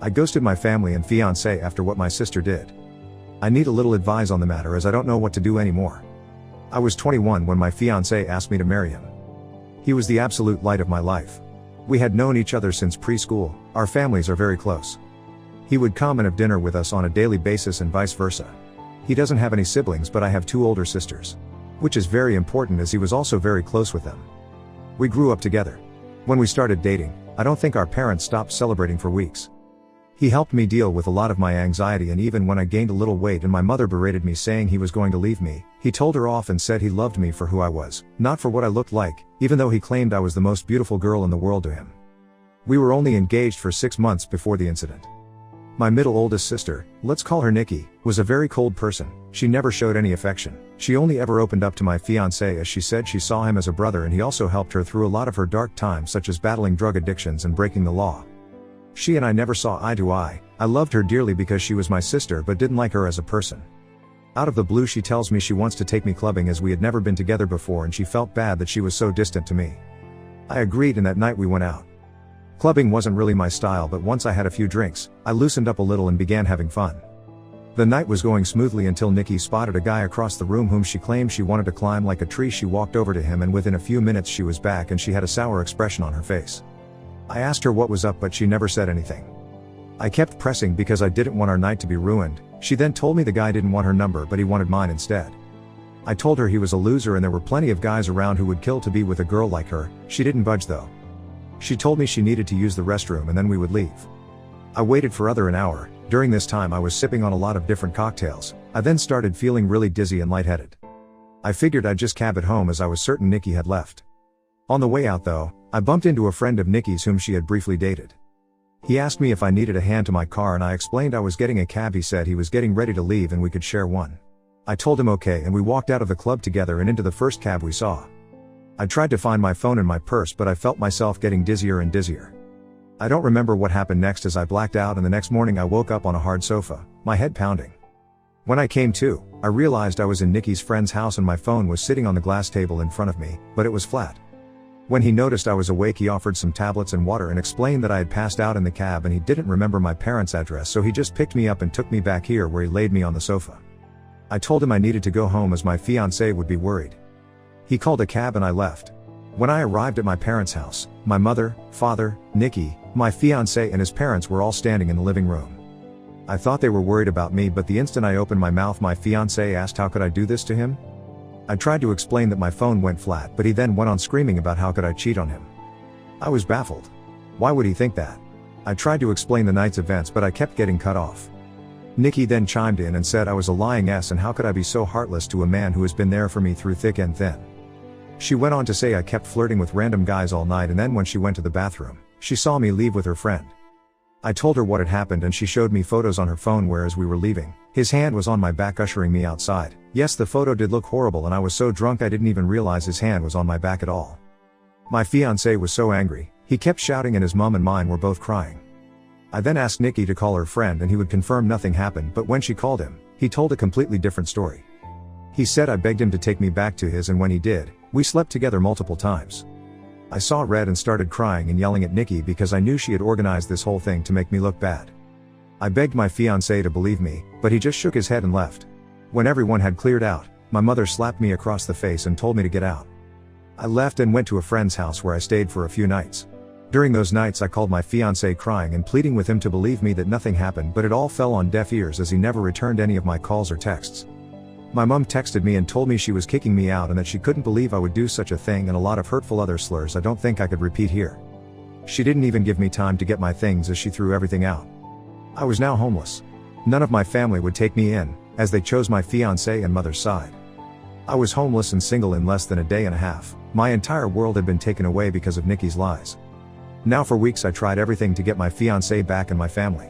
I ghosted my family and fiance after what my sister did. I need a little advice on the matter as I don't know what to do anymore. I was 21 when my fiance asked me to marry him. He was the absolute light of my life. We had known each other since preschool, our families are very close. He would come and have dinner with us on a daily basis and vice versa. He doesn't have any siblings, but I have 2 older sisters. Which is very important as he was also very close with them. We grew up together. When we started dating, I don't think our parents stopped celebrating for weeks. He helped me deal with a lot of my anxiety, and even when I gained a little weight and my mother berated me saying he was going to leave me, he told her off and said he loved me for who I was, not for what I looked like, even though he claimed I was the most beautiful girl in the world to him. We were only engaged for 6 months before the incident. My middle oldest sister, let's call her Nikki, was a very cold person. She never showed any affection. She only ever opened up to my fiancé as she said she saw him as a brother, and he also helped her through a lot of her dark times, such as battling drug addictions and breaking the law. She and I never saw eye to eye. I loved her dearly because she was my sister but didn't like her as a person. Out of the blue she tells me she wants to take me clubbing as we had never been together before, and she felt bad that she was so distant to me. I agreed, and that night we went out. Clubbing wasn't really my style, but once I had a few drinks, I loosened up a little and began having fun. The night was going smoothly until Nikki spotted a guy across the room whom she claimed she wanted to climb like a tree. She walked over to him and within a few minutes she was back and she had a sour expression on her face. I asked her what was up, but she never said anything. I kept pressing because I didn't want our night to be ruined. She then told me the guy didn't want her number but he wanted mine instead. I told her he was a loser and there were plenty of guys around who would kill to be with a girl like her. She didn't budge though. She told me she needed to use the restroom and then we would leave. I waited for an hour. During this time I was sipping on a lot of different cocktails. I then started feeling really dizzy and lightheaded. I figured I'd just cab it home as I was certain Nikki had left. On the way out though, I bumped into a friend of Nikki's whom she had briefly dated. He asked me if I needed a hand to my car and I explained I was getting a cab. He said he was getting ready to leave and we could share one. I told him okay and we walked out of the club together and into the first cab we saw. I tried to find my phone in my purse but I felt myself getting dizzier and dizzier. I don't remember what happened next as I blacked out, and the next morning I woke up on a hard sofa, my head pounding. When I came to, I realized I was in Nikki's friend's house and my phone was sitting on the glass table in front of me, but it was flat. When he noticed I was awake he offered some tablets and water and explained that I had passed out in the cab and he didn't remember my parents' address, so he just picked me up and took me back here where he laid me on the sofa. I told him I needed to go home as my fiancé would be worried. He called a cab and I left. When I arrived at my parents' house, my mother, father, Nikki, my fiancé and his parents were all standing in the living room. I thought they were worried about me, but the instant I opened my mouth my fiancé asked how could I do this to him? I tried to explain that my phone went flat, but he then went on screaming about how could I cheat on him. I was baffled. Why would he think that? I tried to explain the night's events but I kept getting cut off. Nikki then chimed in and said I was a lying ass and how could I be so heartless to a man who has been there for me through thick and thin. She went on to say I kept flirting with random guys all night, and then when she went to the bathroom, she saw me leave with her friend. I told her what had happened and she showed me photos on her phone where as we were leaving, his hand was on my back ushering me outside. Yes, the photo did look horrible and I was so drunk I didn't even realize his hand was on my back at all. My fiancé was so angry, he kept shouting and his mom and mine were both crying. I then asked Nikki to call her friend and he would confirm nothing happened, but when she called him, he told a completely different story. He said I begged him to take me back to his, and when he did, we slept together multiple times. I saw red and started crying and yelling at Nikki because I knew she had organized this whole thing to make me look bad. I begged my fiancé to believe me, but he just shook his head and left. When everyone had cleared out, my mother slapped me across the face and told me to get out. I left and went to a friend's house where I stayed for a few nights. During those nights I called my fiancé crying and pleading with him to believe me that nothing happened, but it all fell on deaf ears as he never returned any of my calls or texts. My mom texted me and told me she was kicking me out and that she couldn't believe I would do such a thing, and a lot of hurtful other slurs I don't think I could repeat here. She didn't even give me time to get my things as she threw everything out. I was now homeless. None of my family would take me in, as they chose my fiancé and mother's side. I was homeless and single in less than a day and a half. My entire world had been taken away because of Nikki's lies. Now for weeks I tried everything to get my fiancé back and my family.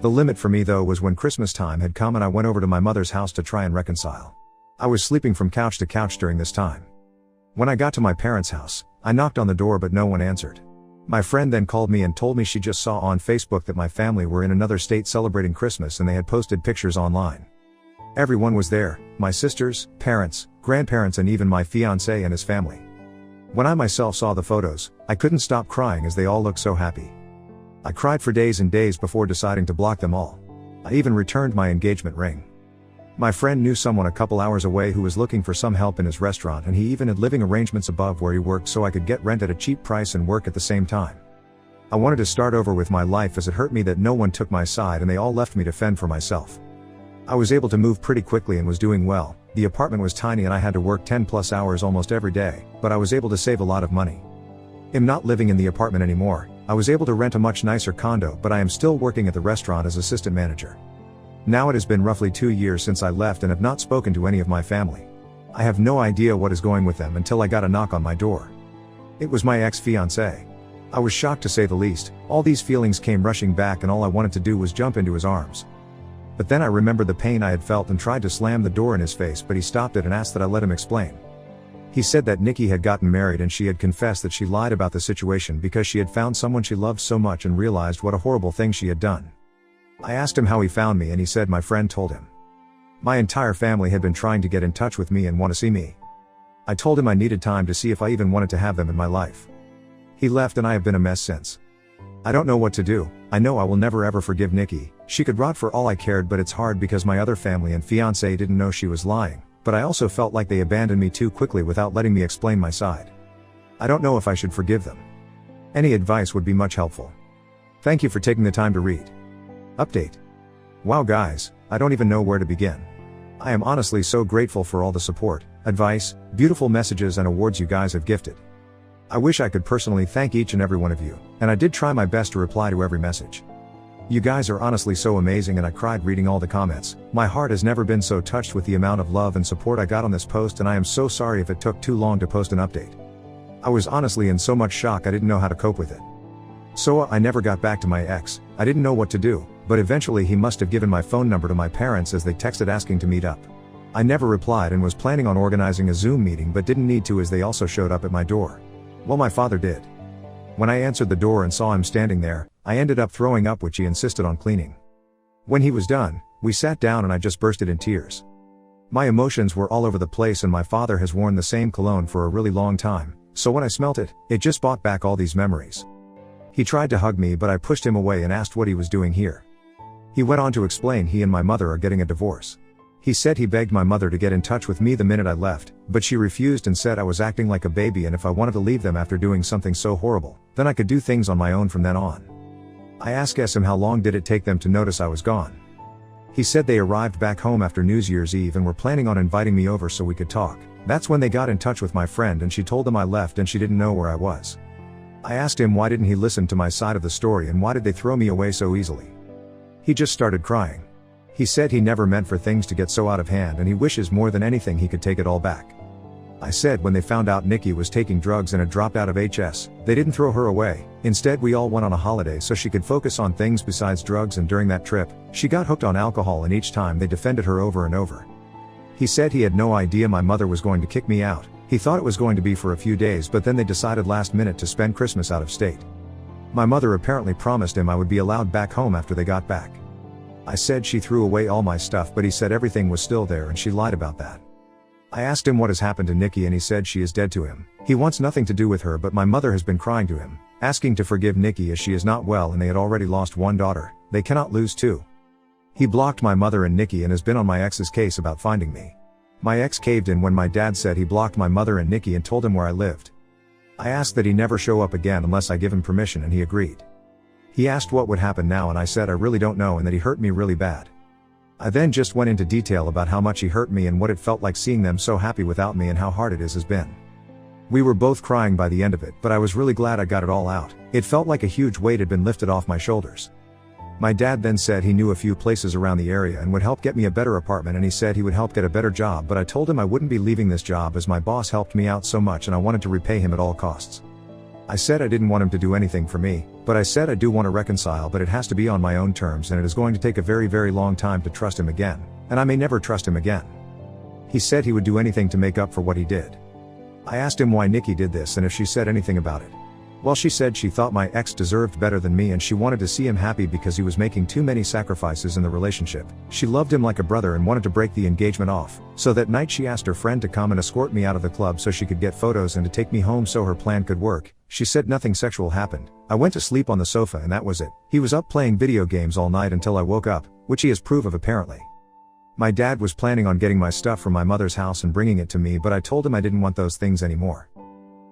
The limit for me though was when Christmas time had come and I went over to my mother's house to try and reconcile. I was sleeping from couch to couch during this time. When I got to my parents' house, I knocked on the door but no one answered. My friend then called me and told me she just saw on Facebook that my family were in another state celebrating Christmas and they had posted pictures online. Everyone was there, my sisters, parents, grandparents and even my fiancé and his family. When I myself saw the photos, I couldn't stop crying as they all looked so happy. I cried for days and days before deciding to block them all. I even returned my engagement ring. My friend knew someone a couple hours away who was looking for some help in his restaurant, and he even had living arrangements above where he worked so I could get rent at a cheap price and work at the same time. I wanted to start over with my life as it hurt me that no one took my side and they all left me to fend for myself. I was able to move pretty quickly and was doing well. The apartment was tiny and I had to work 10+ hours almost every day, but I was able to save a lot of money. I'm not living in the apartment anymore. I was able to rent a much nicer condo, but I am still working at the restaurant as assistant manager. Now it has been roughly 2 years since I left and have not spoken to any of my family. I have no idea what is going with them until I got a knock on my door. It was my ex-fiance. I was shocked to say the least. All these feelings came rushing back and all I wanted to do was jump into his arms. But then I remembered the pain I had felt and tried to slam the door in his face, but he stopped it and asked that I let him explain. He said that Nikki had gotten married and she had confessed that she lied about the situation because she had found someone she loved so much and realized what a horrible thing she had done. I asked him how he found me and he said my friend told him. My entire family had been trying to get in touch with me and want to see me. I told him I needed time to see if I even wanted to have them in my life. He left and I have been a mess since. I don't know what to do. I know I will never ever forgive Nikki. She could rot for all I cared, but it's hard because my other family and fiance didn't know she was lying, but I also felt like they abandoned me too quickly without letting me explain my side. I don't know if I should forgive them. Any advice would be much helpful. Thank you for taking the time to read. Update. Wow guys, I don't even know where to begin. I am honestly so grateful for all the support, advice, beautiful messages and awards you guys have gifted. I wish I could personally thank each and every one of you, and I did try my best to reply to every message. You guys are honestly so amazing and I cried reading all the comments. My heart has never been so touched with the amount of love and support I got on this post, and I am so sorry if it took too long to post an update. I was honestly in so much shock I didn't know how to cope with it. So I never got back to my ex. I didn't know what to do, but eventually he must have given my phone number to my parents as they texted asking to meet up. I never replied and was planning on organizing a Zoom meeting but didn't need to as they also showed up at my door. Well, my father did. When I answered the door and saw him standing there, I ended up throwing up, which he insisted on cleaning. When he was done, we sat down and I just bursted in tears. My emotions were all over the place and my father has worn the same cologne for a really long time, so when I smelt it, it just brought back all these memories. He tried to hug me but I pushed him away and asked what he was doing here. He went on to explain he and my mother are getting a divorce. He said he begged my mother to get in touch with me the minute I left, but she refused and said I was acting like a baby and if I wanted to leave them after doing something so horrible, then I could do things on my own from then on. I asked him how long did it take them to notice I was gone. He said they arrived back home after New Year's Eve and were planning on inviting me over so we could talk. That's when they got in touch with my friend and she told them I left and she didn't know where I was. I asked him why didn't he listen to my side of the story and why did they throw me away so easily. He just started crying. He said he never meant for things to get so out of hand and he wishes more than anything he could take it all back. I said when they found out Nikki was taking drugs and had dropped out of HS, they didn't throw her away. Instead we all went on a holiday so she could focus on things besides drugs, and during that trip, she got hooked on alcohol and each time they defended her over and over. He said he had no idea my mother was going to kick me out. He thought it was going to be for a few days but then they decided last minute to spend Christmas out of state. My mother apparently promised him I would be allowed back home after they got back. I said she threw away all my stuff but he said everything was still there and she lied about that. I asked him what has happened to Nikki and he said she is dead to him. He wants nothing to do with her but my mother has been crying to him, asking to forgive Nikki as she is not well and they had already lost one daughter, they cannot lose two. He blocked my mother and Nikki and has been on my ex's case about finding me. My ex caved in when my dad said he blocked my mother and Nikki and told him where I lived. I asked that he never show up again unless I give him permission and he agreed. He asked what would happen now and I said I really don't know and that he hurt me really bad. I then just went into detail about how much he hurt me and what it felt like seeing them so happy without me and how hard it has been. We were both crying by the end of it, but I was really glad I got it all out. It felt like a huge weight had been lifted off my shoulders. My dad then said he knew a few places around the area and would help get me a better apartment, and he said he would help get a better job, but I told him I wouldn't be leaving this job as my boss helped me out so much and I wanted to repay him at all costs. I said I didn't want him to do anything for me, but I said I do want to reconcile, but it has to be on my own terms and it is going to take a very, very long time to trust him again, and I may never trust him again. He said he would do anything to make up for what he did. I asked him why Nikki did this and if she said anything about it. Well, she said she thought my ex deserved better than me and she wanted to see him happy because he was making too many sacrifices in the relationship. She loved him like a brother and wanted to break the engagement off. So that night she asked her friend to come and escort me out of the club so she could get photos and to take me home so her plan could work. She said nothing sexual happened. I went to sleep on the sofa and that was it. He was up playing video games all night until I woke up, which he has proof of apparently. My dad was planning on getting my stuff from my mother's house and bringing it to me, but I told him I didn't want those things anymore.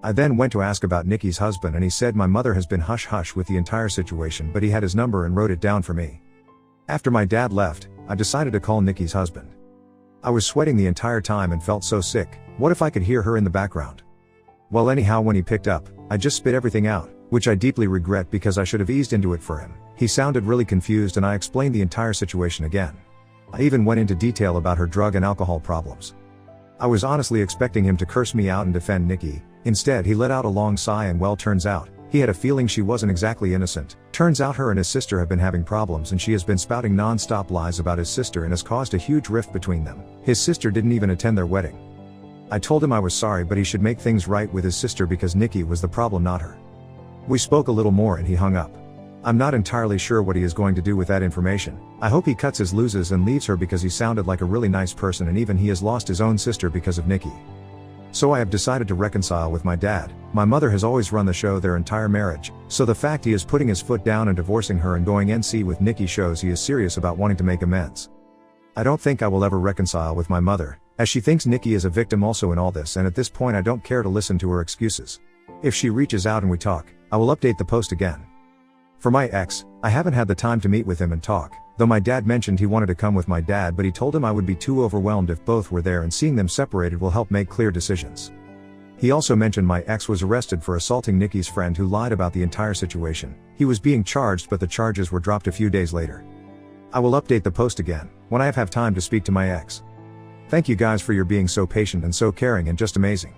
I then went to ask about Nikki's husband and he said my mother has been hush-hush with the entire situation, but he had his number and wrote it down for me. After my dad left, I decided to call Nikki's husband. I was sweating the entire time and felt so sick. What if I could hear her in the background? Well, anyhow, when he picked up, I just spit everything out, which I deeply regret because I should have eased into it for him. He sounded really confused and I explained the entire situation again. I even went into detail about her drug and alcohol problems. I was honestly expecting him to curse me out and defend Nikki. Instead, he let out a long sigh and well, turns out, he had a feeling she wasn't exactly innocent. Turns out her and his sister have been having problems and she has been spouting non-stop lies about his sister and has caused a huge rift between them. His sister didn't even attend their wedding. I told him I was sorry, but he should make things right with his sister because Nikki was the problem, not her. We spoke a little more and he hung up. I'm not entirely sure what he is going to do with that information. I hope he cuts his loses and leaves her because he sounded like a really nice person and even he has lost his own sister because of Nikki. So I have decided to reconcile with my dad. My mother has always run the show their entire marriage, so the fact he is putting his foot down and divorcing her and going NC with Nikki shows he is serious about wanting to make amends. I don't think I will ever reconcile with my mother, as she thinks Nikki is a victim also in all this, and at this point I don't care to listen to her excuses. If she reaches out and we talk, I will update the post again. For my ex, I haven't had the time to meet with him and talk, though my dad mentioned he wanted to come with my dad, but he told him I would be too overwhelmed if both were there and seeing them separated will help make clear decisions. He also mentioned my ex was arrested for assaulting Nikki's friend who lied about the entire situation. He was being charged but the charges were dropped a few days later. I will update the post again, when I have time to speak to my ex. Thank you guys for your being so patient and so caring and just amazing.